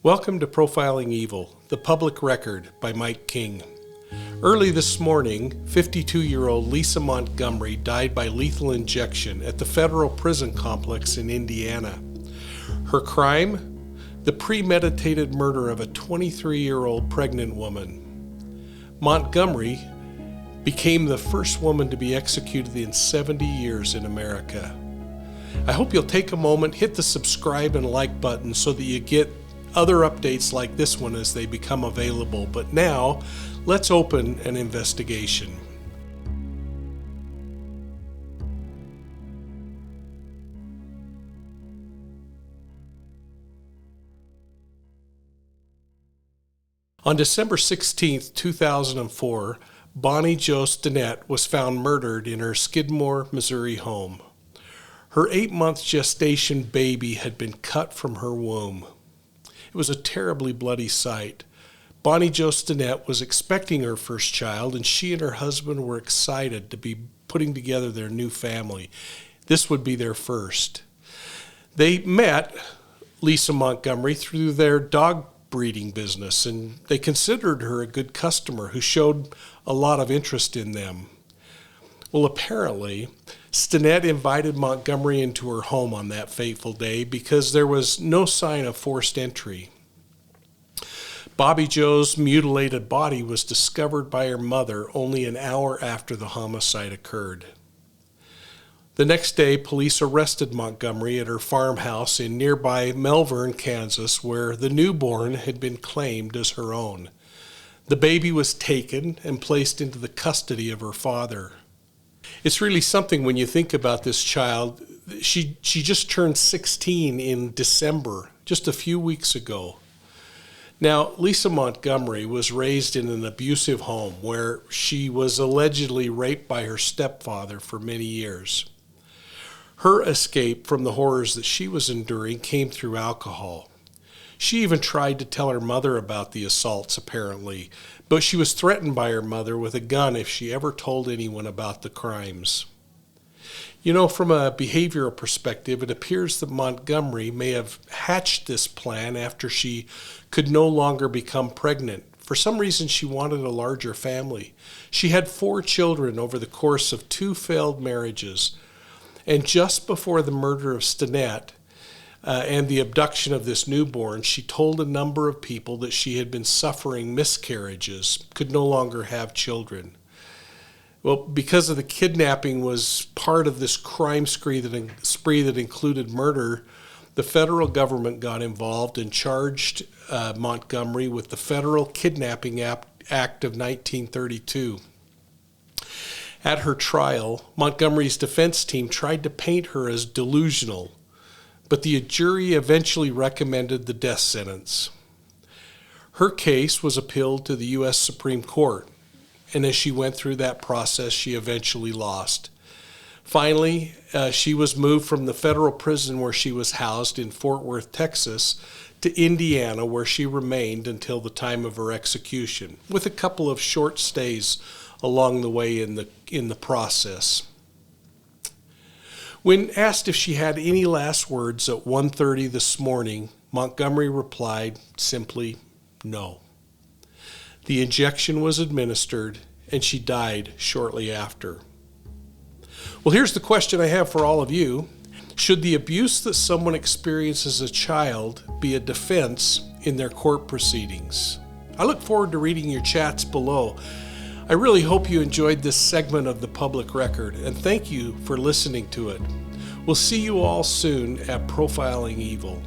Welcome to Profiling Evil, the Public Record by Mike King. Early this morning, 52-year-old Lisa Montgomery died by lethal injection at the federal prison complex in Indiana. Her crime? The premeditated murder of a 23-year-old pregnant woman. Montgomery became the first woman to be executed in 70 years in America. I hope you'll take a moment, hit the subscribe and like button so that you get other updates like this one as they become available. But now, let's open an investigation. On December 16, 2004, Bonnie Jo Stinnett was found murdered in her Skidmore, Missouri home. Her 8-month gestation baby had been cut from her womb. It was a terribly bloody sight. Bonnie Jo Stinnett was expecting her first child, and she and her husband were excited to be putting together their new family. This would be their first. They met Lisa Montgomery through their dog breeding business, and they considered her a good customer who showed a lot of interest in them. Well, apparently, Stinnett invited Montgomery into her home on that fateful day because there was no sign of forced entry. Bobby Joe's mutilated body was discovered by her mother only an hour after the homicide occurred. The next day, police arrested Montgomery at her farmhouse in nearby Melbourne, Kansas, where the newborn had been claimed as her own. The baby was taken and placed into the custody of her father. It's really something when you think about this child. She just turned 16 in December, just a few weeks ago. Now, Lisa Montgomery was raised in an abusive home where she was allegedly raped by her stepfather for many years. Her escape from the horrors that she was enduring came through alcohol. She even tried to tell her mother about the assaults, apparently, but she was threatened by her mother with a gun if she ever told anyone about the crimes. You know, from a behavioral perspective, it appears that Montgomery may have hatched this plan after she could no longer become pregnant. For some reason, she wanted a larger family. She had 4 children over the course of 2 failed marriages. And just before the murder of Stinnett and the abduction of this newborn, she told a number of people that she had been suffering miscarriages, could no longer have children. Well, because of the kidnapping was part of this crime spree that included murder, the federal government got involved and charged Montgomery with the Federal Kidnapping Act of 1932. At her trial, Montgomery's defense team tried to paint her as delusional, but the jury eventually recommended the death sentence. Her case was appealed to the U.S. Supreme Court, and as she went through that process, she eventually lost. Finally, she was moved from the federal prison where she was housed in Fort Worth, Texas, to Indiana, where she remained until the time of her execution, with a couple of short stays along the way in the process. When asked if she had any last words at 1:30 this morning, Montgomery replied simply, no. The injection was administered, and she died shortly after. Well, here's the question I have for all of you. Should the abuse that someone experiences as a child be a defense in their court proceedings? I look forward to reading your chats below. I really hope you enjoyed this segment of the Public Record, and thank you for listening to it. We'll see you all soon at Profiling Evil.